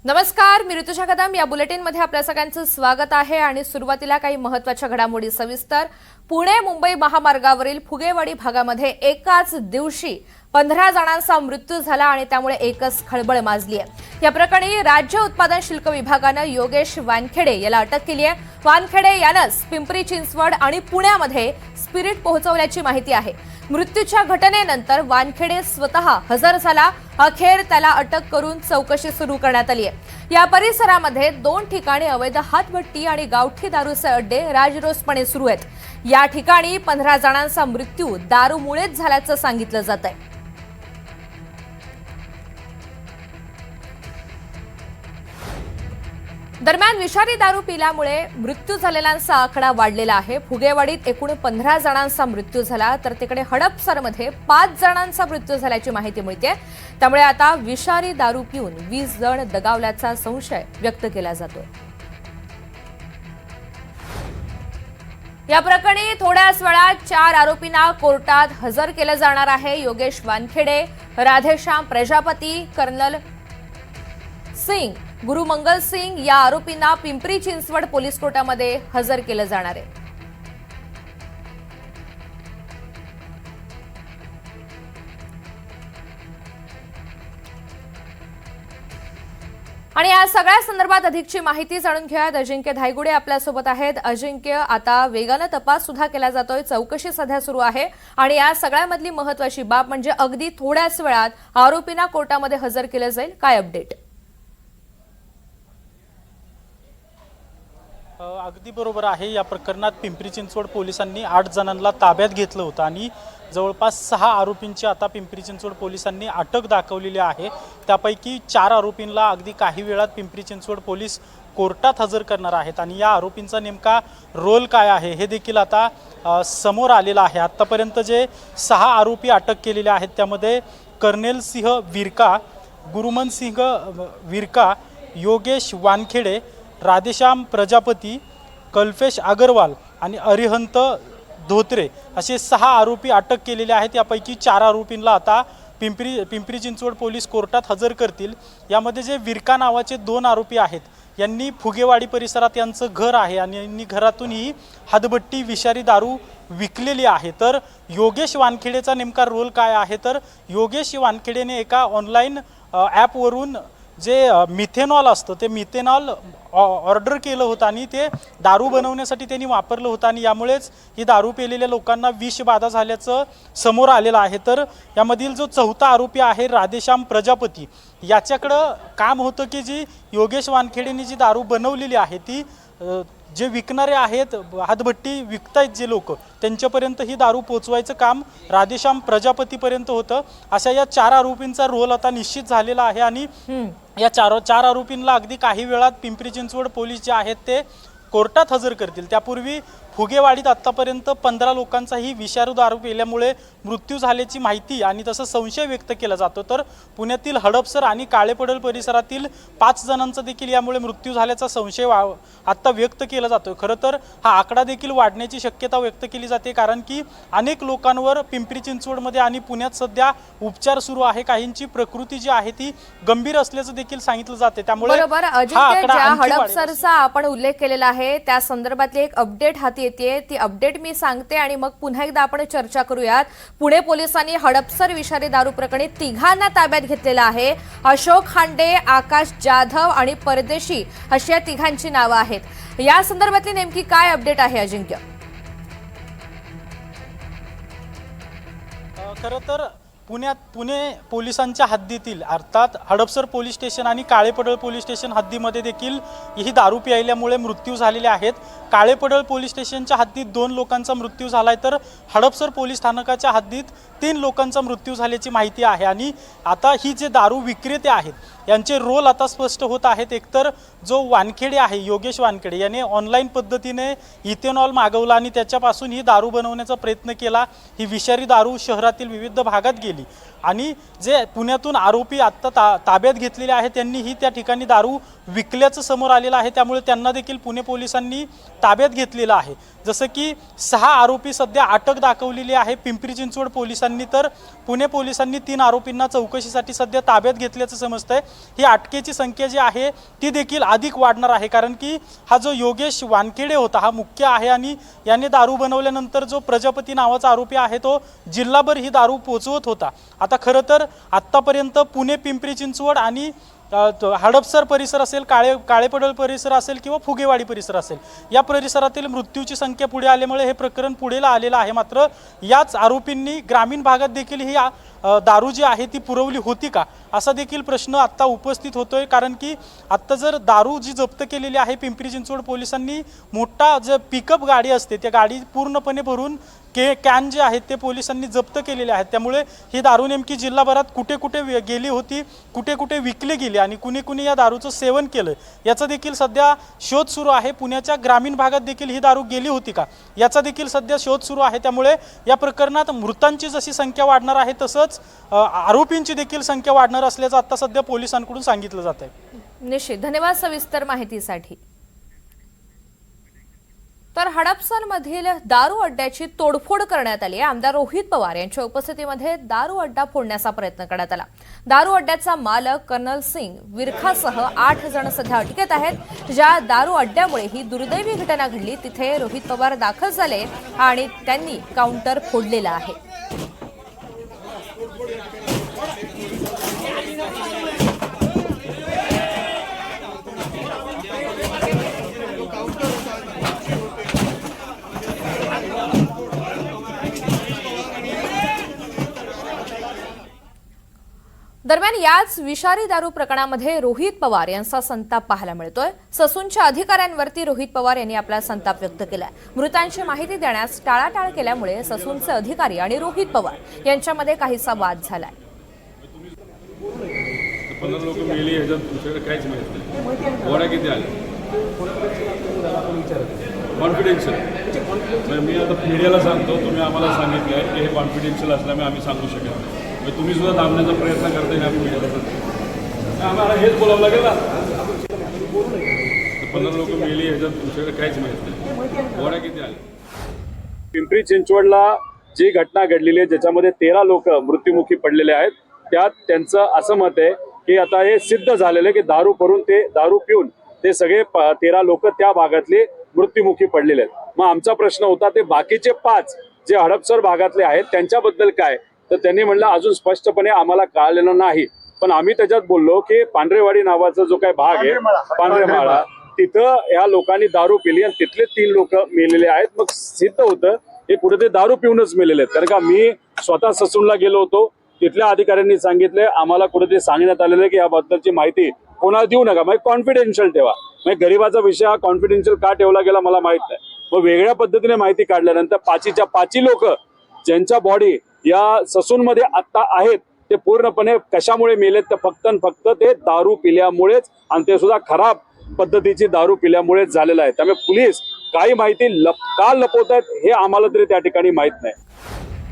नमस्कार, मी ऋतुजा कदम। या बुलेटिनमध्ये आपल्या सगळ्यांचं स्वागत आहे आणि सुरुवातीला काही महत्त्वाच्या घडामोडी सविस्तर। पुणे मुंबई महामार्गावरील फुगेवाडी भागामध्ये एकाच दिवशी 15 जणांचा मृत्यू झाला आणि त्यामुळे एकच खळबळ माजली आहे। या प्रकरणी राज्य उत्पादन शुल्क विभागाने योगेश वानखेडे याला अटक केली आहे। वानखेडे यानंच पिंपरी चिंचवड आणि पुण्यामध्ये स्पिरिट पोहोचवल्याची माहिती आहे। मृत्यूच्या घटनेनंतर वानखेडे स्वतः हजर झाला। अखेर त्याला अटक करून चौकशी सुरू करण्यात आली आहे। या परिसरामध्ये 2 ठिकाणी अवैध हातभट्टी आणि गावठी दारूचे अड्डे राजरोसपणे सुरू आहेत। या ठिकाणी 15 जणांचा मृत्यू दारूमुळेच झाल्याचं सांगितलं जात आहे। दरम्यान विषारी दारू पिल्यामुळे मृत्यू झालेल्यांचा आकडा वाढलेला आहे। फुगेवाडीत एकूण 15 जणांचा मृत्यू झाला तर तिकडे हडपसरमध्ये 5 जणांचा मृत्यू झाल्याची माहिती मिळते। त्यामुळे आता विषारी दारू पिऊन 20 जण दगावल्याचा संशय व्यक्त केला जातोय। या प्रकरणी थोड्याच वेळात 4 आरोपींना कोर्टात हजर केलं जाणार आहे। योगेश वानखेडे, राधेश्याम प्रजापती, कर्नल सिंग, गुरुमंगल सिंग या आरोपींना पिंपरी चिंचवड पोलीस कोर्टामध्ये हजर केलं जाणार आहे। आणि या सगळ्या संदर्भात अधिकची माहिती जाणून घेऊयात। अजिंक्य धायगुडे आपल्यासोबत आहेत। अजिंक्य, आता वेगाने तपास सुद्धा केला जातोय, चौकशी सध्या सुरू आहे आणि या सगळ्यामधली महत्त्वाची बाब म्हणजे अगदी थोड्याच वेळात आरोपींना कोर्टामध्ये हजर केलं जाईल। काय अपडेट? अगदी बरोबर आहे। या प्रकरणात पिंपरी चिंचवड पोलिसांनी 8 जणांना ताब्यात घेतलं होतं आणि जवळपास 6 आरोपींची आता पिंपरी चिंचवड पोलिसांनी अटक दाखवलेली आहे। त्यापैकी 4 आरोपींना अगदी काही वेळात पिंपरी चिंचवड पोलीस कोर्टात हजर करणार आहेत आणि या आरोपींचा नेमका रोल काय आहे हे देखील आता समोर आलेलं आहे। आतापर्यंत जे 6 आरोपी अटक केलेले आहेत त्यामध्ये कर्नल सिंह विरका, गुरुमन सिंह विरका, योगेश वानखेडे, राधेश्याम प्रजापती, कल्पेश अग्रवाल आणि अरिहंत धोत्रे असे 6 आरोपी अटक केलेले आहेत। यापैकी 4 आरोपींना आता पिंपरी चिंचवड पोलीस कोर्टात हजर करतील। यामध्ये जे विरका नावाचे 2 आरोपी आहेत यांनी फुगेवाडी परिसरात यांचं घर आहे आणि यांनी घरातून ही हातभट्टी विषारी दारू विकलेली आहे। तर योगेश वानखेडेचा नेमका रोल काय आहे तर योगेश वानखेडेने एका ऑनलाईन ॲपवरून जे मिथेनॉल असतं ते मिथेनॉल ऑर्डर केलं होतं आणि ते दारू बनवण्यासाठी त्यांनी वापरलं होतं आणि यामुळेच ही दारू पिलेल्या लोकांना विषबाधा झाल्याचं समोर आलेलं आहे। तर यामधील जो 4था आरोपी आहे राधेश्याम प्रजापती, याच्याकडं काम होतं की जी योगेश वानखेडेने जी दारू बनवलेली आहे ती जे विकणारे आहेत, हातभट्टी विकतायत जे लोक, त्यांच्यापर्यंत ही दारू पोचवायचं काम राधेश्याम प्रजापतीपर्यंत होतं। अशा या 4 आरोपींचा रोल आता निश्चित झालेला आहे आणि या 4 आरोपींना अगदी काही वेळात पिंपरी चिंचवड पोलीस जे आहेत ते कोर्टात हजर करतील। त्यापूर्वी फुगेवाडीत आतापर्यंत 15 लोकांचाही विषारी दारू पिल्यामुळे मृत्यू झाल्याची माहिती आणि तसं संशय व्यक्त केला जातो। तर पुण्यातील हडपसर आणि काळेपडळ परिसरातील 5 जणांचा देखील यामुळे मृत्यू झाल्याचा संशय आता व्यक्त केला जातो। खरं तर हा आकडा देखील वाढण्याची शक्यता व्यक्त केली जाते, कारण की अनेक लोकांवर पिंपरी चिंचवडमध्ये आणि पुण्यात सध्या उपचार सुरू आहे। काहींची प्रकृती जी आहे ती गंभीर असल्याचं देखील सांगितलं जाते। त्यामुळे बरोबर, अजिंक्य, ज्या हडपसरचा आपण उल्लेख केलेला आहे त्या संदर्भातली एक अपडेट हाती येते, ती अपडेट मी सांगते आणि मग पुन्हा एकदा आपण चर्चा करूयात। पुणे पोलिसांनी हडपसर विषारी दारू प्रकरणी 3घांना ताब्यात घेतलेलं आहे। अशोक खांडे, आकाश जाधव आणि परदेशी अशी या 3घांची नावं आहेत। या संदर्भातली नेमकी काय अपडेट आहे अजिंक्य? खरं तर पुणे पोलिसांच्या हद्दीतील अर्थात हडपसर पोलीस स्टेशन आणि काळेपडळ पोलीस स्टेशन हद्दीमध्ये देखील ही दारू पिल्यामुळे मृत्यू झालेले आहेत। काळेपडळ पोलीस स्टेशनच्या हद्दीत 2 लोकांचा मृत्यू झालाय तर हडपसर पोलीस स्थानकाच्या हद्दीत 3 लोकांचा मृत्यू झाल्याची माहिती आहे। आणि आता ही जे दारू विक्रेते आहेत यांचे रोल आता स्पष्ट होत आहेत। एकतर जो वानखेडे आहे, योगेश वानखेडे, याने ऑनलाईन पद्धतीने इथेनॉल मागवला आणि त्याच्यापासून ही दारू बनवण्याचा प्रयत्न केला। ही विषारी दारू शहरातील विविध भागात गेली आणि जे पुण्यातून आरोपी आता ताब्यात घेतलेले आहेत त्यांनी ही त्या ठिकाणी दारू विकल्याचं समोर आलेलं आहे। त्यामुळे त्यांना देखील पुणे पोलिसांनी ताब्यात घेतलेलं आहे। जसं की 6 आरोपी सध्या अटक दाखवलेली आहे पिंपरी चिंचवड पोलिसांनी, तर पुणे पोलिसांनी 3 आरोपींना चौकशीसाठी सध्या ताब्यात घेतल्याचं समजतंय। ही अटकेची संख्या जी आहे ती देखील अधिक वाढणार आहे, कारण की हा जो योगेश वानखेडे होता हा मुख्य आहे आणि याने दारू बनवल्यानंतर जो प्रजापती नावाचा आरोपी आहे तो जिल्हाभर ही दारू पोचवत होता। आता खरं तर आत्तापर्यंत पुणे, पिंपरी चिंचवड आणि हडपसर परिसर असेल, काळेपडळ परिसर असेल किंवा फुगेवाडी परिसर असेल, या परिसरातील मृत्यूची संख्या पुढे आल्यामुळे हे प्रकरण पुढेला आलेलं आहे। मात्र याच आरोपींनी ग्रामीण भागात देखील ही दारू जी आहे ती पुरवली होती का, असा देखील प्रश्न आत्ता उपस्थित होतोय। कारण की आत्ता जर दारू जी जप्त केलेली आहे पिंपरी चिंचवड पोलिसांनी, मोठा जे पिकअप गाडी असते त्या गाडी पूर्णपणे भरून कॅन जे आहेत ते पोलिसांनी जप्त केलेले आहेत। त्यामुळे ही दारू नेमकी जिल्हाभरात कुठे कुठे गेली होती, कुठे कुठे विकली गेली आणि कुणी कुणी या दारूचं सेवन केलं याचा देखील सध्या शोध सुरू आहे। पुण्याच्या ग्रामीण भागात देखील ही दारू गेली होती का याचा देखील सध्या शोध सुरू आहे। त्यामुळे या प्रकरणात मृतांची जशी संख्या वाढणार आहे तसंच आरोपींची देखील संख्या वाढणार असल्याचं आता सध्या पोलिसांकडून सांगितलं जात आहे। निश्चित, धन्यवाद सविस्तर माहितीसाठी। तर हडपसरमधील दारू अड्ड्याची तोडफोड करण्यात आली आहे। आमदार रोहित पवार यांच्या उपस्थितीमध्ये दारू अड्डा फोडण्याचा प्रयत्न करण्यात आला। दारू अड्ड्याचा मालक कर्नल सिंग विरखासह 8 जण सध्या अटकेत आहेत। ज्या दारू अड्ड्यामुळे ही दुर्दैवी घटना घडली तिथे रोहित पवार दाखल झाले आणि त्यांनी काउंटर फोडलेला आहे। दरम्यान याच विषारी दारू प्रकरणामध्ये रोहित पवार यांचा संताप पाहायला मिळतोय। ससूनच्या अधिकाऱ्यांवरती रोहित पवार यांनी आपला संताप व्यक्त केलाय। मृतांची माहिती देण्यास टाळाटाळ केल्यामुळे ससूनचे अधिकारी आणि रोहित पवार यांच्यामध्ये काहीसा वाद झालाय। 15 लोक मेली ह्याच्यात तुमच्याकडे काहीच माहित नाही, गोळ्या किती आल्या कॉन्फिडेन्शियल। मी आता मीडियाला सांगतो, तुम्ही आम्हाला सांगितलं आहे की हे कॉन्फिडेन्शियल असल्यामुळे आम्ही सांगू शकत नाही। तुम्ही सुद्धा दाबण्याचा प्रयत्न करता हे आम्ही मीडियाला सांगतो, आम्हाला हेच बोलावं लागेल ना। 15 लोक मेली ह्याच्यात तुमच्याकडे काहीच माहित नाही, गोळ्या किती आल्या। पिंपरी चिंचवडला जी घटना घडलेली आहे ज्याच्यामध्ये 13 लोक मृत्युमुखी पडलेले आहेत, त्यात त्यांचं असं मत आहे की आता हे सिद्ध झालेलं आहे की दारू पिऊन ते सगळे 13 लोक त्या भागातले मृत्युमुखी पडलेले आहेत। मग आमचा प्रश्न होता ते बाकीचे 5 जे हडपसर भागातले आहेत त्यांच्याबद्दल काय, तर त्यांनी म्हणलं अजून स्पष्टपणे आम्हाला कळलेलं नाही। पण आम्ही त्याच्यात बोललो की पांढरेवाडी नावाचा जो काही भाग आहे, पांढरेमाळा, तिथं या लोकांनी दारू पिली आणि तिथले 3 लोक मेलेले आहेत। मग सिद्ध होतं हे कुठेतरी दारू पिऊनच मेलेले आहेत, कारण का मी स्वतः ससूनला गेलो होतो, तिथल्या अधिकाऱ्यांनी सांगितले आम्हाला कुठेतरी सांगण्यात आलेलं आहे की याबद्दलची माहिती कोणाला देऊ नका, म्हणजे कॉन्फिडेन्शियल ठेवा। म्हणजे गरीबाचा विषय हा कॉन्फिडेन्शियल का ठेवला गेला मला माहित नाही। मग वेगळ्या पद्धतीने माहिती काढल्यानंतर 5च्या 5 लोक ज्यांच्या बॉडी या ससूनमध्ये आता आहेत ते पूर्णपणे कशामुळे मेलेत, तर फक्त ते दारू पिल्यामुळेच, आणि ते सुद्धा खराब पद्धतीची दारू पिल्यामुळेच झालेलं आहे। त्यामुळे पोलीस काही माहिती का लपवत आहेत हे आम्हाला तरी त्या ठिकाणी माहित नाही।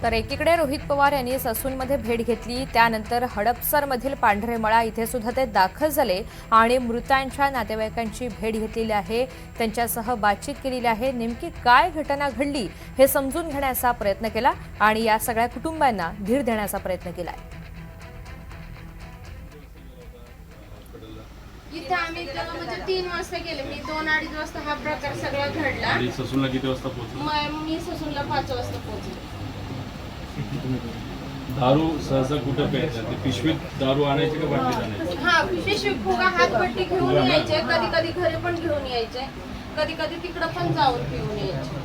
तर एकीकडे रोहित पवार यांनी ससूनमध्ये भेट घेतली, त्यानंतर हडपसरमधील पांढरेमळा इथे सुद्धा ते दाखल झाले आणि मृतांच्या नातेवाईकांची भेट घेतलेली आहे, त्यांच्यासह बातचीत केलेली आहे। नेमकी काय घटना घडली हे समजून घेण्याचा प्रयत्न केला आणि या सगळ्या कुटुंबांना धीर देण्याचा प्रयत्न केला। इथे आम्ही म्हणजे 3 वाजता गेले, मी 2-2:30 वाजता हा प्रकार सगळा घडला। आणि ससूनला किती वाजता पोहोचलो? मी ससूनला 5 वाजता पोहोचले। दारू सहसा कुठं प्यायचं, ते पिशवीत दारू आणायची का बाटलीत आणायची? हा, पिशवी फुगा हातपट्टी घेऊन यायचे, कधी कधी घरी पण घेऊन यायचे, कधी कधी तिकडं पण जाऊन पिऊन यायचे।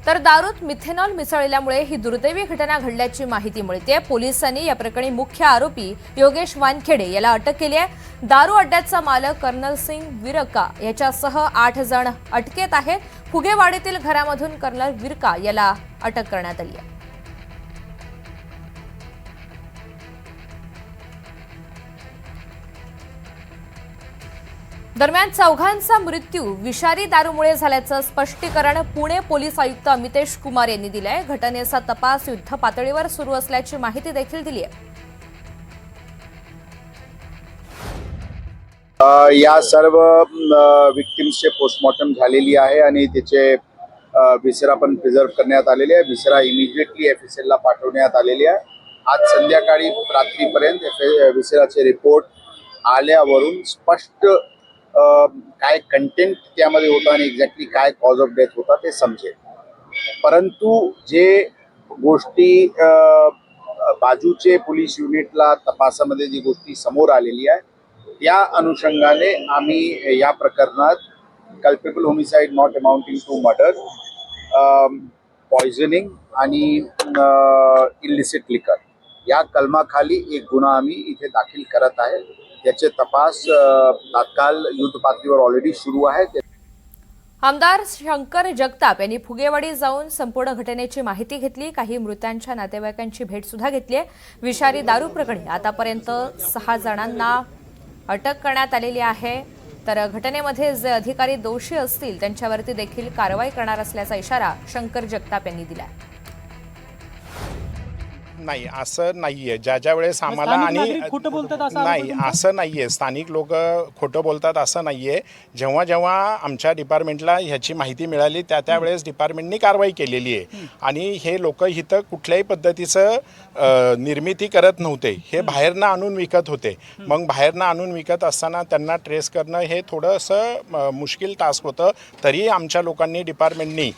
तर दारूत मिथेनॉल मिसळल्यामुळे ही दुर्दैवी घटना घडल्याची माहिती मिळते। पोलिसांनी या प्रकरणी मुख्य आरोपी योगेश वानखेडे याला अटक केली आहे। दारू अड्ड्याचा मालक कर्नल सिंग विरका याच्यासह 8 जण अटकेत आहेत। फुगेवाडीतील घरामधून कर्नल विरका याला अटक करण्यात आली आहे। दरम्यान चौघांचा मृत्यू विषारी दारूमुळे झाल्याचं स्पष्टीकरण पुणे पोलीस आयुक्त अमितेश कुमार यांनी दिलं आहे। घटनेचा तपास युद्ध पातळीवर सुरू असल्याची माहिती देखील दिली आहे। या सर्व विक्टिम्सचे पोस्टमॉर्टम झालेली आहे आणि त्याचे विसरा पण प्रिझर्व करण्यात आलेले आहे. विसरा इमिजिएटली FSL ला पाठवण्यात आलेली आहे. आज संध्याकाळी रात्रीपर्यंत विसराचे रिपोर्ट आल्यावरून स्पष्ट काय कंटेंट त्यामध्ये होता आणि एक्झॅक्टली काय कॉज ऑफ डेथ होता ते समजेल. परंतु जे गोष्टी बाजूचे पोलीस युनिटला तपासामध्ये जी गोष्टी समोर आलेली आहे त्या अनुषंगाने आम्ही या प्रकरणात culpable homicide not amounting to murder, poisoning आणि इलिसिट लिकर या कलमाखाली एक गुन्हा आम्ही इथे दाखल करत आहे. त्याचे तपास तात्काळ युद्ध पातळीवर ऑलरेडी सुरू आहे. आमदार शंकर जगताप यांनी फुगेवाडी जाऊन संपूर्ण घटनेची माहिती घेतली. काही मृतांच्या नातेवाईकांची भेट सुद्धा घेतली आहे. विषारी दारू प्रकरणी आतापर्यंत 6 जणांना अटक करण्यात आलेली आहे. तर घटनेमध्ये जे अधिकारी दोषी असतील त्यांच्यावरती देखील कारवाई करणार असल्याचा इशारा शंकर जगताप यांनी दिला. नाही असं नाहीये. ज्या वेळेस आम्हाला स्थानिक आणि नागरिक खोटं बोलतात असं आरोप नाही आहे तुमचा? असं नाहीये. स्थानिक लोक खोटं बोलतात असं नाहीये. जेव्हा आमच्या डिपार्टमेंटला ह्याची माहिती मिळाली त्यावेळेस डिपार्टमेंटनी कारवाई केलेली आहे. आणि हे लोक इथं कुठल्याही पद्धतीचं निर्मिती करत नव्हते. हे बाहेरनं आणून विकत होते. मग बाहेरनं आणून विकत असताना त्यांना ट्रेस करणं हे थोडंसं मुश्किल टास्क होतं. तरी आमच्या लोकांनी डिपार्टमेंटनी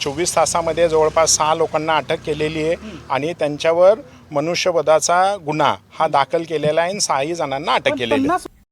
24 तासामध्ये जवळपास 6 लोकांना अटक केलेली आहे आणि त्यांच्यावर मनुष्यवधाचा गुन्हा हा दाखल केलेला आहे आणि 6 जणांना अटक केलेली आहे.